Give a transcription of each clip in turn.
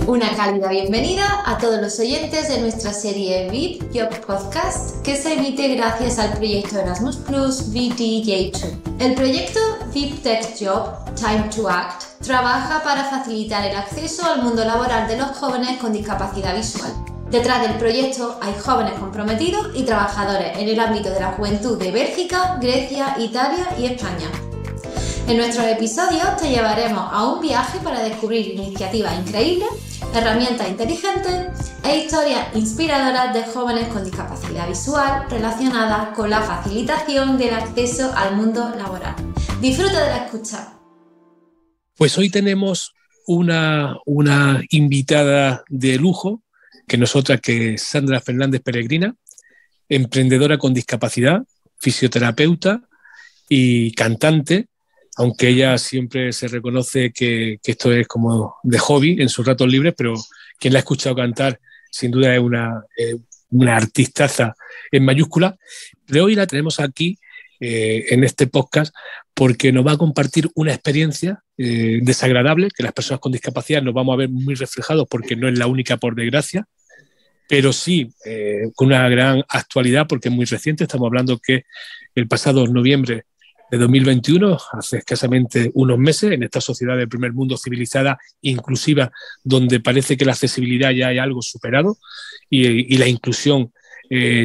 Una cálida bienvenida a todos los oyentes de nuestra serie VIP Job Podcast, que se emite gracias al proyecto Erasmus Plus VTJ2. El proyecto VIP Tech Job Time to Act trabaja para facilitar el acceso al mundo laboral de los jóvenes con discapacidad visual. Detrás del proyecto hay jóvenes comprometidos y trabajadores en el ámbito de la juventud de Bélgica, Grecia, Italia y España. En nuestros episodios te llevaremos a un viaje para descubrir iniciativas increíbles, herramientas inteligentes e historias inspiradoras de jóvenes con discapacidad visual relacionadas con la facilitación del acceso al mundo laboral. Disfruta de la escucha. Pues hoy tenemos una invitada de lujo, que nosotras, que es Sandra Fernández Peregrina, emprendedora con discapacidad, fisioterapeuta y cantante, aunque ella siempre se reconoce que esto es como de hobby en sus ratos libres, pero quien la ha escuchado cantar sin duda es una artistaza en mayúscula. Pero hoy la tenemos aquí en este podcast porque nos va a compartir una experiencia desagradable, que las personas con discapacidad nos vamos a ver muy reflejados porque no es la única, por desgracia, pero sí con una gran actualidad porque es muy reciente. Estamos hablando que el pasado noviembre de 2021, hace escasamente unos meses, en esta sociedad del primer mundo civilizada, inclusiva, donde parece que la accesibilidad ya hay algo superado y la inclusión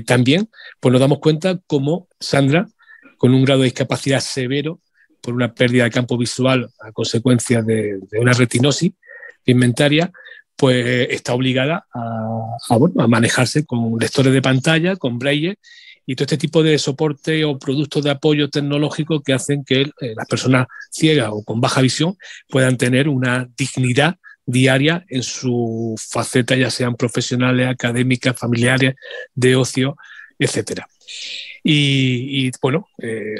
también, pues nos damos cuenta cómo Sandra, con un grado de discapacidad severo por una pérdida de campo visual a consecuencia de una retinosis pigmentaria, pues está obligada a manejarse con lectores de pantalla, con braille y todo este tipo de soporte o productos de apoyo tecnológico que hacen que las personas ciegas o con baja visión puedan tener una dignidad diaria en su faceta, ya sean profesionales, académicas, familiares, de ocio, etcétera. Y bueno,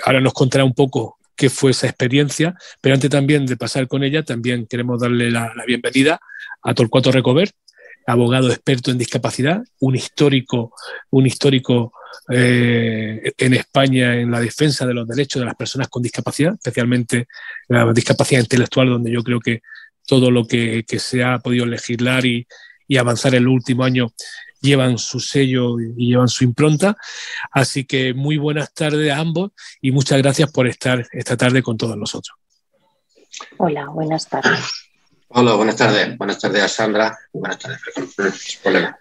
ahora nos contará un poco qué fue esa experiencia, pero antes también de pasar con ella, también queremos darle la bienvenida a Torcuato Recover, abogado experto en discapacidad, un histórico en España en la defensa de los derechos de las personas con discapacidad, especialmente la discapacidad intelectual, donde yo creo que todo lo que se ha podido legislar y avanzar en los últimos años llevan su sello y llevan su impronta. Así que muy buenas tardes a ambos y muchas gracias por estar esta tarde con todos nosotros. Hola, buenas tardes. Hola, buenas tardes. Buenas tardes a Sandra. Buenas tardes. Problema.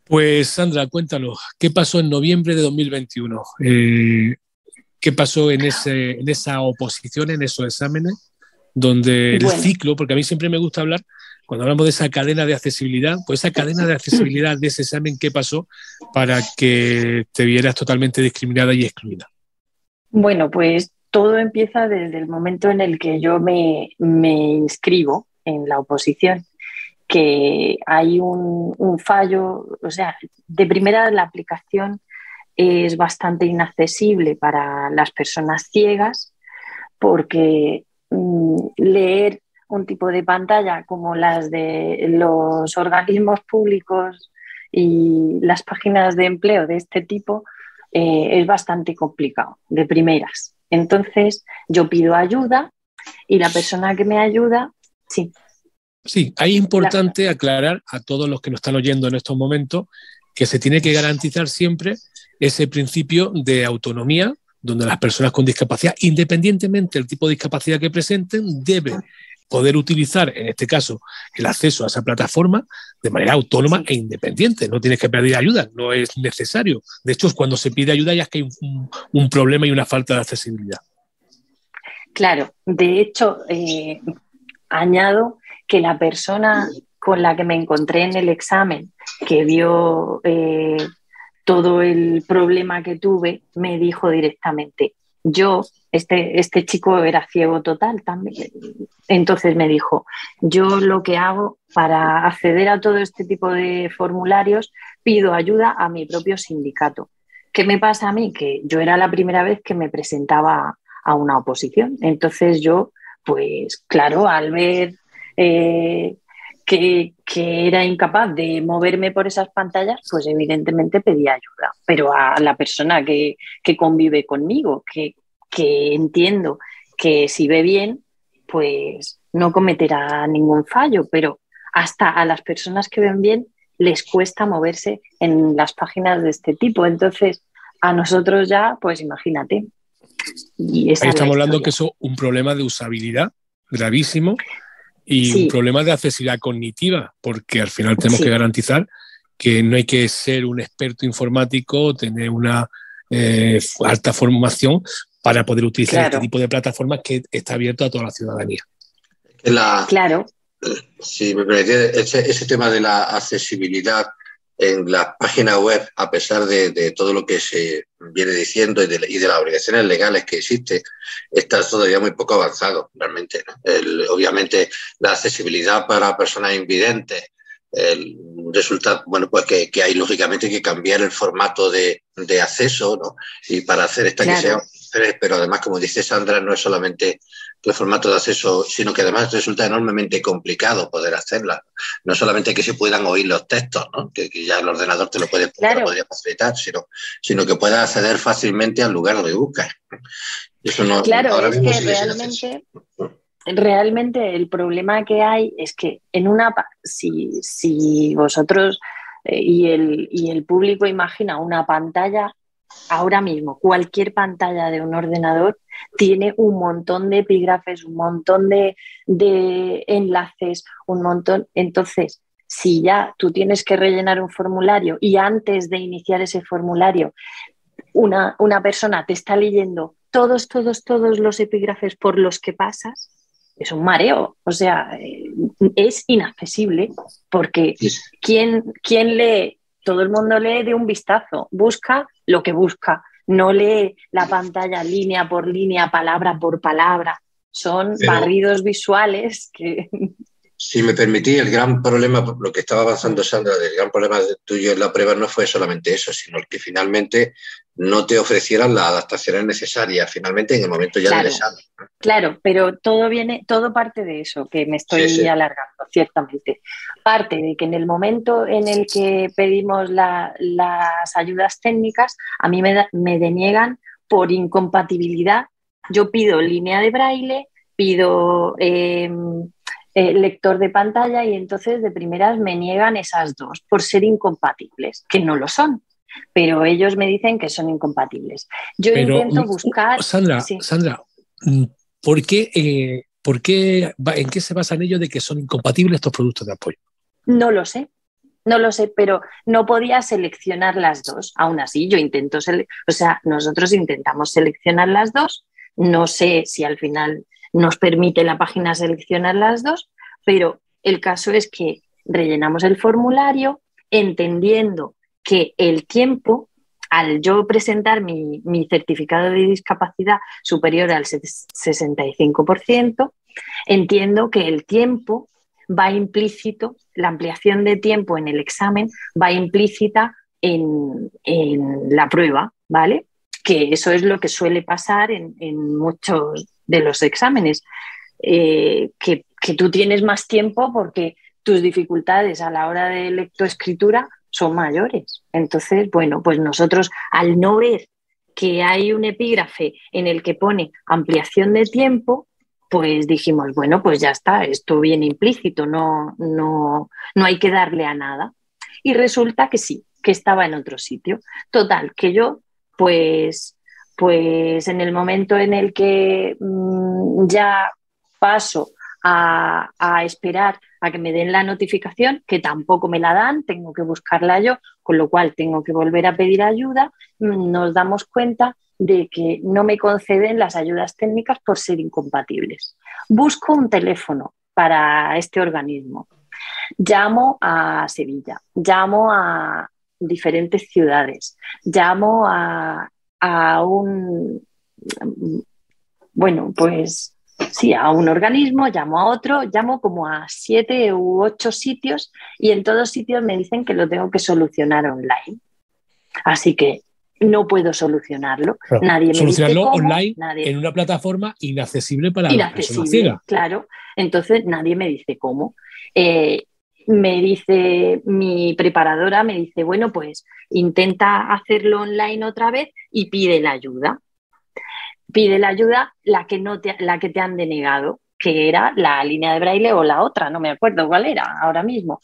Pues Sandra, cuéntanos, ¿qué pasó en noviembre de 2021? ¿Qué pasó en esa oposición, en esos exámenes, donde el ciclo, porque a mí siempre me gusta hablar, cuando hablamos de esa cadena de accesibilidad, pues esa cadena de accesibilidad de ese examen, ¿qué pasó para que te vieras totalmente discriminada y excluida? Bueno, pues todo empieza desde el momento en el que yo me inscribo en la oposición, que hay un fallo, o sea, de primera la aplicación es bastante inaccesible para las personas ciegas porque leer un tipo de pantalla como las de los organismos públicos y las páginas de empleo de este tipo es bastante complicado de primeras. Entonces yo pido ayuda y la persona que me ayuda, sí. Sí, ahí es importante aclarar a todos los que nos están oyendo en estos momentos que se tiene que garantizar siempre ese principio de autonomía, donde las personas con discapacidad, independientemente del tipo de discapacidad que presenten, deben poder utilizar, en este caso, el acceso a esa plataforma de manera autónoma e independiente. No tienes que pedir ayuda, no es necesario. De hecho, cuando se pide ayuda ya es que hay un problema y una falta de accesibilidad. Claro, de hecho, añado que la persona con la que me encontré en el examen, que vio todo el problema que tuve, me dijo directamente, este chico era ciego total también, entonces me dijo, yo lo que hago para acceder a todo este tipo de formularios, pido ayuda a mi propio sindicato. ¿Qué me pasa a mí? Que yo era la primera vez que me presentaba a una oposición, entonces yo, pues claro, al ver que era incapaz de moverme por esas pantallas, pues evidentemente pedía ayuda. Pero a la persona que convive conmigo, que entiendo que si ve bien, pues no cometerá ningún fallo, pero hasta a las personas que ven bien les cuesta moverse en las páginas de este tipo. Entonces, a nosotros ya, pues imagínate. Y esa Ahí es la estamos hablando historia. que eso es un problema de usabilidad gravísimo y un Sí, problema de accesibilidad cognitiva, porque al final tenemos que sí, garantizar que no hay que ser un experto informático o tener una alta formación para poder utilizar este claro, tipo de plataformas que está abierto a toda la ciudadanía. La, claro, si me permite, ese tema de la accesibilidad en las páginas web, a pesar de todo lo que se viene diciendo y de las obligaciones legales que existe, está todavía muy poco avanzado, realmente, ¿no? Obviamente, la accesibilidad para personas invidentes resulta, bueno, pues que hay lógicamente que cambiar el formato de acceso, ¿no? Y para hacer esta que sea, claro. pero además, como dice Sandra, no es solamente el formato de acceso, sino que además resulta enormemente complicado poder hacerla. No solamente que se puedan oír los textos, ¿no? que ya el ordenador te lo Claro, podría facilitar, sino que puedas acceder fácilmente al lugar donde buscas. Eso no, claro, ahora es mismo que sigue sin hacerse. realmente el problema que hay es que si vosotros y el público imagina una pantalla, ahora mismo cualquier pantalla de un ordenador tiene un montón de epígrafes, un montón de enlaces, un montón. Entonces, si ya tú tienes que rellenar un formulario y antes de iniciar ese formulario una persona te está leyendo todos los epígrafes por los que pasas, es un mareo. O sea, es inaccesible porque Sí, ¿quién lee? Todo el mundo lee de un vistazo, busca lo que busca, no lee la pantalla línea por línea, palabra por palabra. Son pero barridos visuales que... si me permitís, el gran problema, lo que estaba avanzando Sandra, el gran problema tuyo en la prueba no fue solamente eso, sino el que finalmente no te ofrecieran las adaptaciones necesarias, finalmente en el momento ya del Claro, examen. claro, pero todo parte de eso, que me Sí, estoy sí. alargando, ciertamente. Parte de que en el momento en el que pedimos las ayudas técnicas, a mí me deniegan por incompatibilidad. Yo pido línea de braille, pido lector de pantalla y entonces de primeras me niegan esas dos por ser incompatibles, que no lo son, pero ellos me dicen que son incompatibles. Yo Pero, intento buscar, Sandra, sí. Sandra, ¿en qué se basan ellos de que son incompatibles estos productos de apoyo? No lo sé, no lo sé, pero no podía seleccionar las dos. Aún así, yo intento, o sea, nosotros intentamos seleccionar las dos. No sé si al final nos permite la página seleccionar las dos, pero el caso es que rellenamos el formulario entendiendo que el tiempo, al yo presentar mi certificado de discapacidad superior al 65%, entiendo que el tiempo va implícito, la ampliación de tiempo en el examen va implícita en la prueba, ¿vale? Que eso es lo que suele pasar en muchos de los exámenes, que tú tienes más tiempo porque tus dificultades a la hora de lectoescritura son mayores. Entonces, bueno, pues nosotros al no ver que hay un epígrafe en el que pone ampliación de tiempo, pues dijimos, bueno, pues ya está, esto viene implícito, no hay que darle a nada. Y resulta que sí, que estaba en otro sitio. Total, que yo, pues en el momento en el que ya paso a esperar a que me den la notificación, que tampoco me la dan, tengo que buscarla yo, con lo cual tengo que volver a pedir ayuda, nos damos cuenta de que no me conceden las ayudas técnicas por ser incompatibles. Busco un teléfono para este organismo. Llamo a Sevilla, llamo a diferentes ciudades, llamo a un, bueno, pues sí, a un organismo, llamo a otro, llamo como a 7 u 8 sitios y en todos sitios me dicen que lo tengo que solucionar online. Así que no puedo solucionarlo. Claro. Nadie me dice Solucionarlo cómo, online nadie... en una plataforma inaccesible para las personas Inaccesible, ciegas. claro. Entonces nadie me dice cómo. Me dice mi preparadora, me dice, bueno, pues intenta hacerlo online otra vez y pide la ayuda. Pide la ayuda la que te han denegado. que era la línea de braille o la otra, no me acuerdo cuál era ahora mismo.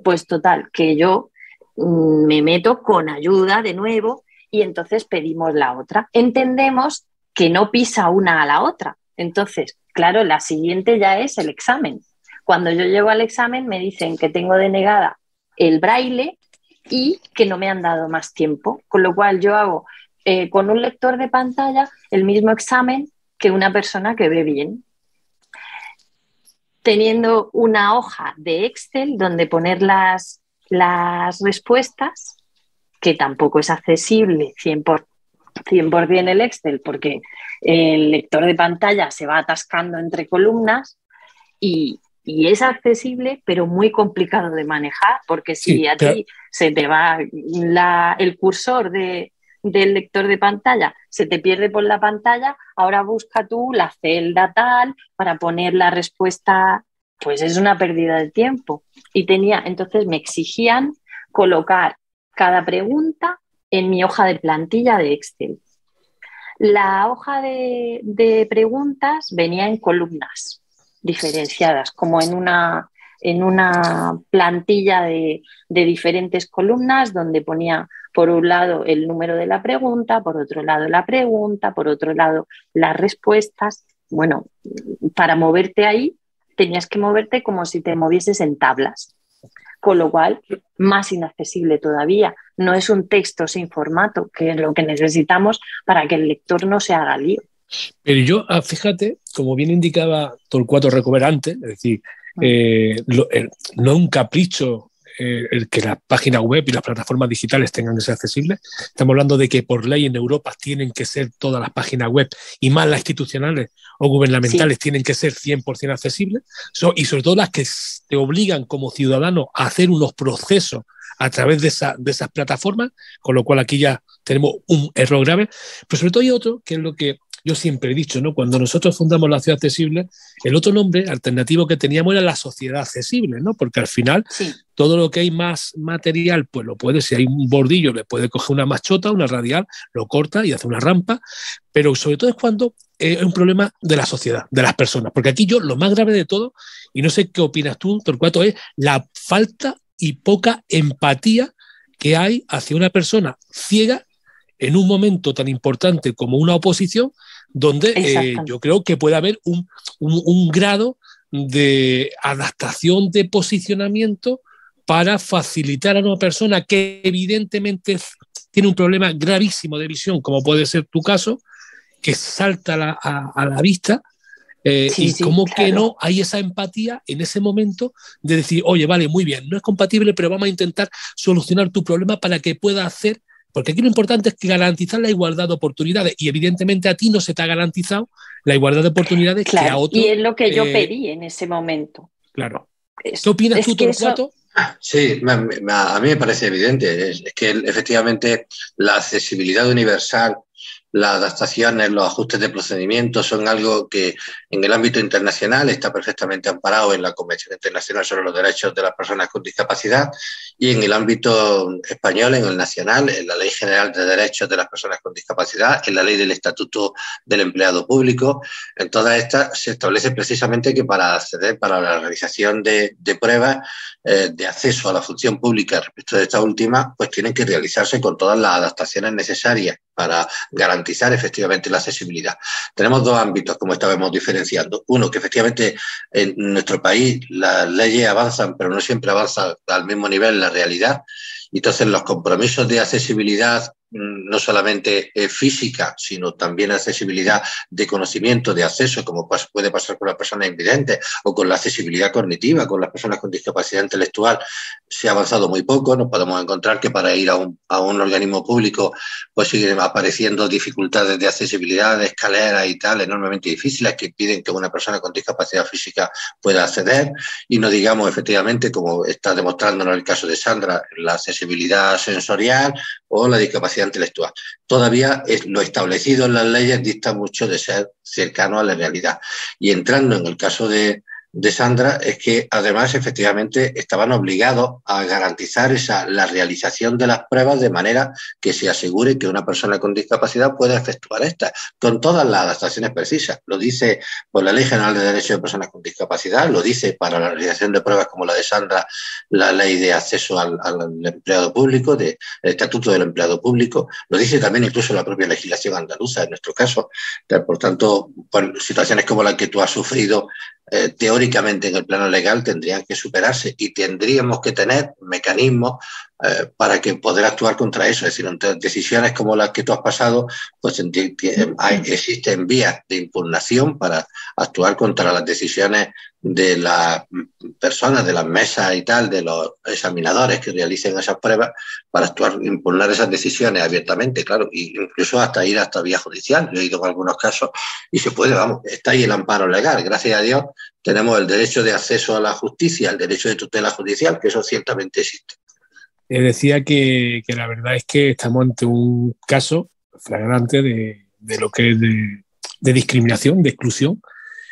Pues total, que yo me meto con ayuda de nuevo y entonces pedimos la otra. Entendemos que no pisa una a la otra. Entonces, claro, la siguiente ya es el examen. Cuando yo llego al examen me dicen que tengo denegada el braille y que no me han dado más tiempo, con lo cual yo hago con un lector de pantalla el mismo examen que una persona que ve bien, teniendo una hoja de Excel donde poner las respuestas, que tampoco es accesible 100% el Excel, porque el lector de pantalla se va atascando entre columnas y es accesible, pero muy complicado de manejar, porque si ti se te va el cursor del lector de pantalla, se te pierde por la pantalla, ahora busca tú la celda tal para poner la respuesta, pues es una pérdida de tiempo. Entonces me exigían colocar cada pregunta en mi hoja de plantilla de Excel. La hoja de preguntas venía en columnas diferenciadas, como en una plantilla de diferentes columnas donde ponía por un lado el número de la pregunta, por otro lado la pregunta, por otro lado las respuestas. Bueno, para moverte ahí tenías que moverte como si te movieses en tablas, con lo cual más inaccesible todavía. No es un texto sin formato, que es lo que necesitamos para que el lector no se haga lío. Pero yo, fíjate, como bien indicaba Torcuato Recover antes, es decir, no es un capricho el que las páginas web y las plataformas digitales tengan que ser accesibles. Estamos hablando de que por ley en Europa tienen que ser todas las páginas web y más las institucionales o gubernamentales tienen que ser 100% accesibles, y sobre todo las que te obligan como ciudadano a hacer unos procesos a través de esas plataformas, con lo cual aquí ya tenemos un error grave. Pero sobre todo hay otro, que es lo que yo siempre he dicho, ¿no? Cuando nosotros fundamos la Ciudad Accesible, el otro nombre alternativo que teníamos era la Sociedad Accesible, ¿no? Porque al final todo lo que hay más material, pues lo puede, si hay un bordillo, le puede coger una machota, una radial, lo corta y hace una rampa, pero sobre todo es cuando es un problema de la sociedad, de las personas. Porque aquí lo más grave de todo, y no sé qué opinas tú, Torcuato, es la falta y poca empatía que hay hacia una persona ciega en un momento tan importante como una oposición, donde yo creo que puede haber un grado de adaptación de posicionamiento para facilitar a una persona que evidentemente tiene un problema gravísimo de visión, como puede ser tu caso, que salta a la vista, como que no hay esa empatía en ese momento de decir, oye, vale, muy bien, no es compatible, pero vamos a intentar solucionar tu problema para que pueda hacer. Porque aquí lo importante es que garantizar la igualdad de oportunidades, y evidentemente a ti no se te ha garantizado la igualdad de oportunidades que a otros. Y es lo que yo pedí en ese momento. Claro. ¿Qué opinas tú, Torcuato? Sí, a mí me parece evidente. Es que efectivamente la accesibilidad universal, las adaptaciones, los ajustes de procedimiento son algo que en el ámbito internacional está perfectamente amparado en la Convención Internacional sobre los Derechos de las Personas con Discapacidad, y en el ámbito español, en el nacional, en la Ley General de Derechos de las Personas con Discapacidad, en la Ley del Estatuto del Empleado Público. En todas estas se establece precisamente que para acceder, para la realización de pruebas de acceso a la función pública respecto de esta última, pues tienen que realizarse con todas las adaptaciones necesarias para garantizar efectivamente la accesibilidad. Tenemos dos ámbitos, como estábamos diferenciando. Uno, que efectivamente en nuestro país las leyes avanzan, pero no siempre avanzan al mismo nivel en la realidad. Y entonces los compromisos de accesibilidad, no solamente física, sino también accesibilidad de conocimiento, de acceso, como puede pasar con las personas invidentes, o con la accesibilidad cognitiva, con las personas con discapacidad intelectual, se ha avanzado muy poco. Nos podemos encontrar que para ir a un organismo público pues siguen apareciendo dificultades de accesibilidad, de escaleras y tal, enormemente difíciles, que impiden que una persona con discapacidad física pueda acceder. Y no digamos, efectivamente, como está demostrándonos el caso de Sandra, la accesibilidad sensorial o la discapacidad intelectual. Todavía lo establecido en las leyes dista mucho de ser cercano a la realidad. Y entrando en el caso de de Sandra es que además efectivamente estaban obligados a garantizar la realización de las pruebas de manera que se asegure que una persona con discapacidad pueda efectuar estas, con todas las adaptaciones precisas. Lo dice por la Ley General de Derechos de Personas con Discapacidad, lo dice para la realización de pruebas como la de Sandra, la Ley de Acceso al Empleado Público, el Estatuto del Empleado Público, lo dice también incluso la propia legislación andaluza en nuestro caso. Por tanto, por situaciones como la que tú has sufrido, teóricamente en el plano legal tendrían que superarse y tendríamos que tener mecanismos para que poder actuar contra eso. Es decir, entre decisiones como las que tú has pasado, pues existen vías de impugnación para actuar contra las decisiones de las personas, de las mesas y tal, de los examinadores que realicen esas pruebas, para actuar, impugnar esas decisiones abiertamente, claro, e incluso hasta ir hasta vía judicial. Yo he ido en algunos casos y se puede, vamos, está ahí el amparo legal. Gracias a Dios tenemos el derecho de acceso a la justicia, el derecho de tutela judicial, que eso ciertamente existe. Decía que la verdad es que estamos ante un caso flagrante de lo que es de discriminación, de exclusión,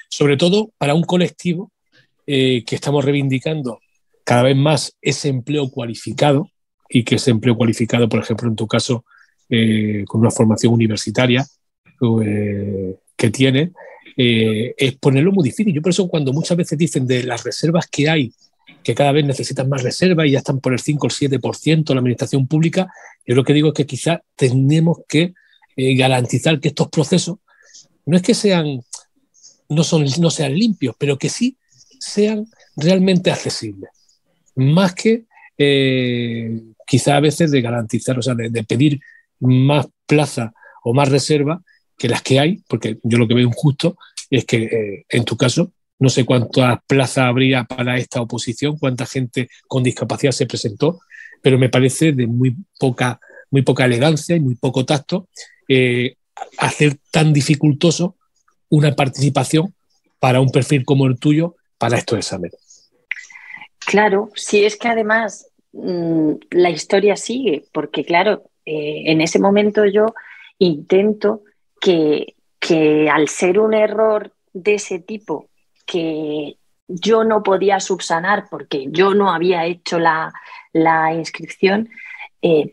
sobre todo para un colectivo que estamos reivindicando cada vez más ese empleo cualificado, y que ese empleo cualificado, por ejemplo, en tu caso, con una formación universitaria que tiene, es ponerlo muy difícil. Yo por eso, cuando muchas veces dicen de las reservas que hay, que cada vez necesitan más reservas y ya están por el 5 o el 7% la administración pública, yo lo que digo es que quizás tenemos que garantizar que estos procesos no es que no sean limpios, pero que sí sean realmente accesibles. Más que quizá a veces de garantizar, o sea, de pedir más plazas o más reservas que las que hay, porque yo lo que veo injusto es que en tu caso no sé cuántas plazas habría para esta oposición, cuánta gente con discapacidad se presentó, pero me parece de muy poca elegancia y muy poco tacto hacer tan dificultoso una participación para un perfil como el tuyo para estos exámenes. Claro, si es que además la historia sigue, porque claro, en ese momento yo intento que al ser un error de ese tipo que yo no podía subsanar porque yo no había hecho la inscripción,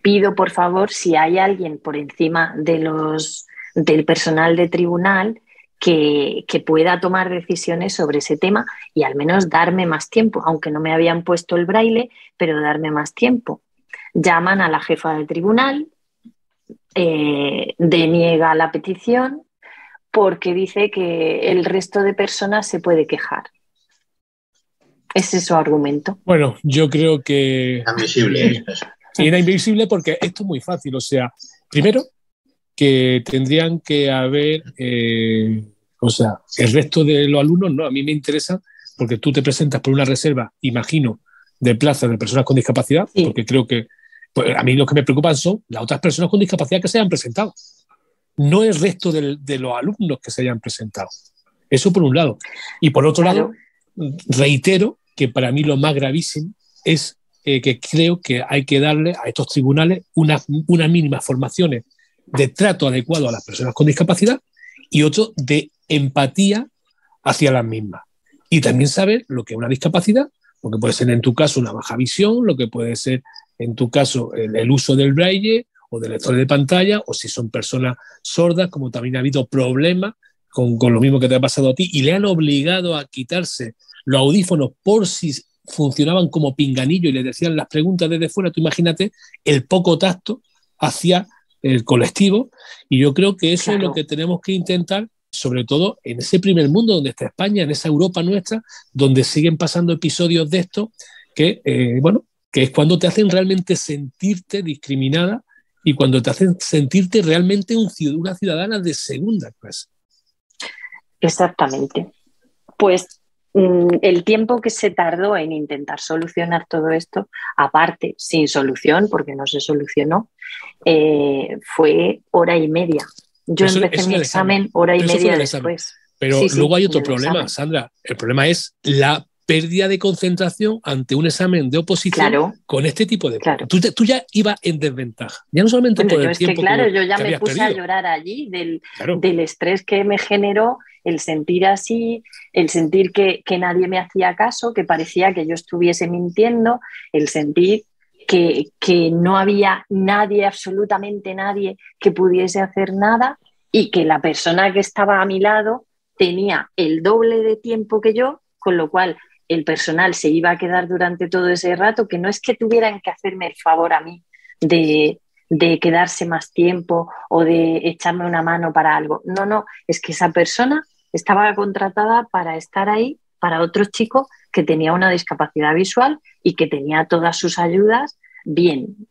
pido por favor, si hay alguien por encima del personal de tribunal que pueda tomar decisiones sobre ese tema y al menos darme más tiempo, aunque no me habían puesto el braille, pero darme más tiempo. Llaman a la jefa del tribunal, deniega la petición porque dice que el resto de personas se puede quejar. Ese es su argumento. Bueno, yo creo que... Invisible. Era invisible porque esto es muy fácil. O sea, primero que tendrían que haber... o sea, el resto de los alumnos, no, a mí me interesa porque tú te presentas por una reserva, imagino, de plazas de personas con discapacidad, sí. Porque creo que pues, a mí lo que me preocupan son las otras personas con discapacidad que se hayan presentado. No el resto de los alumnos que se hayan presentado. Eso por un lado. Y por otro lado, reitero que para mí lo más gravísimo es que creo que hay que darle a estos tribunales unas mínimas formaciones de trato adecuado a las personas con discapacidad y otro de empatía hacia las mismas. Y también saber lo que es una discapacidad, lo que puede ser en tu caso una baja visión, lo que puede ser en tu caso el uso del braille o de lectores de pantalla, o si son personas sordas, como también ha habido problemas con lo mismo que te ha pasado a ti, y le han obligado a quitarse los audífonos por si funcionaban como pinganillo y le decían las preguntas desde fuera. Tú imagínate el poco tacto hacia el colectivo, y yo creo que eso es lo que tenemos que intentar, sobre todo en ese primer mundo donde está España, en esa Europa nuestra, donde siguen pasando episodios de esto que, que es cuando te hacen realmente sentirte discriminada y cuando te hacen sentirte realmente una ciudadana de segunda clase. Exactamente. Pues el tiempo que se tardó en intentar solucionar todo esto, aparte, sin solución, porque no se solucionó, fue 1 hora y media. Yo empecé mi examen 1 hora y media después. Pero luego hay otro problema, Sandra. El problema es la pérdida de concentración ante un examen de oposición con este tipo de cosas. Tú ya ibas en desventaja. Ya no solamente por el tiempo yo ya me puse a llorar allí del estrés que me generó el sentir así, el sentir que nadie me hacía caso, que parecía que yo estuviese mintiendo, el sentir que no había nadie, absolutamente nadie, que pudiese hacer nada y que la persona que estaba a mi lado tenía el doble de tiempo que yo, con lo cual el personal se iba a quedar durante todo ese rato, que no es que tuvieran que hacerme el favor a mí de quedarse más tiempo o de echarme una mano para algo. No, es que esa persona estaba contratada para estar ahí para otro chico que tenía una discapacidad visual y que tenía todas sus ayudas bien,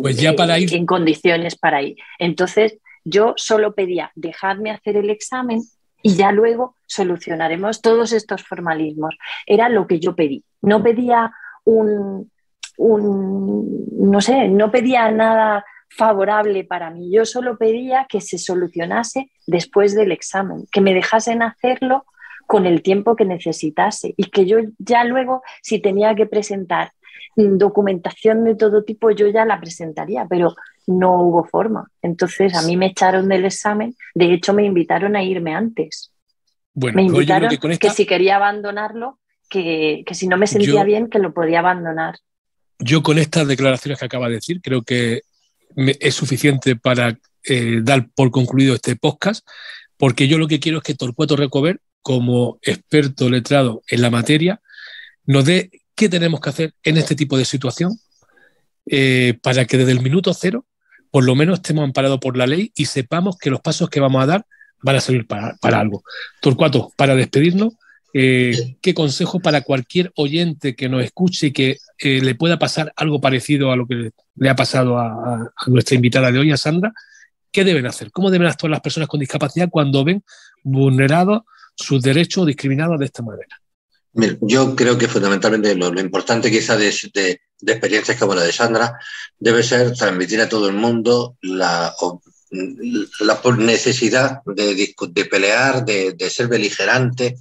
pues ya para ir... en condiciones para ir. Entonces yo solo pedía dejarme hacer el examen y ya luego solucionaremos todos estos formalismos. Era lo que yo pedí. No pedía no pedía nada favorable para mí. Yo solo pedía que se solucionase después del examen, que me dejasen hacerlo con el tiempo que necesitase y que yo ya luego, si tenía que presentar documentación de todo tipo, yo ya la presentaría, pero no hubo forma. Entonces a mí me echaron del examen, de hecho me invitaron a irme antes. Bueno, me invitaron que si quería abandonarlo, que si no me sentía bien, que lo podía abandonar. Yo con estas declaraciones que acaba de decir, creo que es suficiente para dar por concluido este podcast, porque yo lo que quiero es que Torcuato Recover, como experto letrado en la materia, nos dé qué tenemos que hacer en este tipo de situación para que desde el minuto cero por lo menos estemos amparados por la ley y sepamos que los pasos que vamos a dar van a servir para algo. Torcuato, para despedirnos, ¿qué consejo para cualquier oyente que nos escuche y que le pueda pasar algo parecido a lo que le ha pasado a nuestra invitada de hoy, a Sandra? ¿Qué deben hacer? ¿Cómo deben actuar las personas con discapacidad cuando ven vulnerados sus derechos o discriminados de esta manera? Yo creo que fundamentalmente lo importante quizá de experiencias como la de Sandra debe ser transmitir a todo el mundo la necesidad de pelear, de ser beligerante,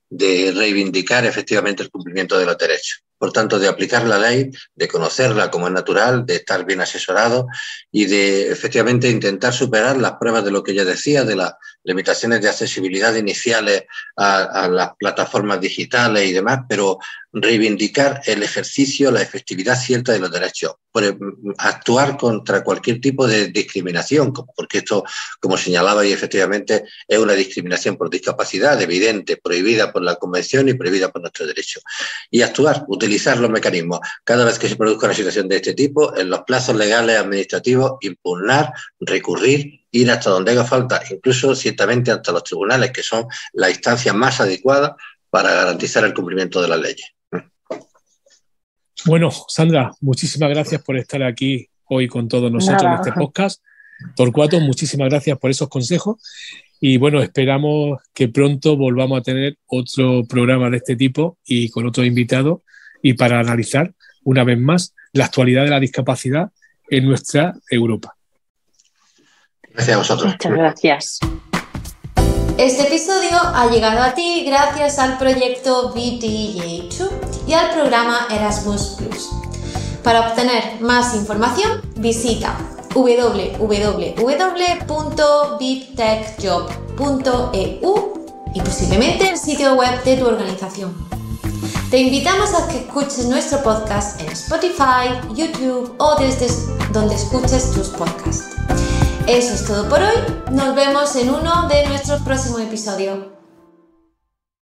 de reivindicar efectivamente el cumplimiento de los derechos. Por tanto, de aplicar la ley, de conocerla como es natural, de estar bien asesorado y de efectivamente intentar superar las pruebas de lo que ella decía, de las limitaciones de accesibilidad iniciales a las plataformas digitales y demás, pero reivindicar el ejercicio, la efectividad cierta de los derechos, actuar contra cualquier tipo de discriminación, porque esto, como señalaba y efectivamente, es una discriminación por discapacidad evidente, prohibida por la Convención y prohibida por nuestros derechos. Y actuar, utilizar los mecanismos. Cada vez que se produzca una situación de este tipo, en los plazos legales administrativos, impugnar, recurrir, ir hasta donde haga falta, incluso ciertamente hasta los tribunales, que son la instancia más adecuada para garantizar el cumplimiento de las leyes. Bueno, Sandra, muchísimas gracias por estar aquí hoy con todos nosotros en este podcast. Torcuato, muchísimas gracias por esos consejos y bueno, esperamos que pronto volvamos a tener otro programa de este tipo y con otro invitado y para analizar una vez más la actualidad de la discapacidad en nuestra Europa. Gracias a vosotros. Muchas gracias. Este episodio ha llegado a ti gracias al proyecto VTJ2 y al programa Erasmus+. Para obtener más información, visita www.viptechjob.eu y posiblemente el sitio web de tu organización. Te invitamos a que escuches nuestro podcast en Spotify, YouTube o desde donde escuches tus podcasts. Eso es todo por hoy. Nos vemos en uno de nuestros próximos episodios.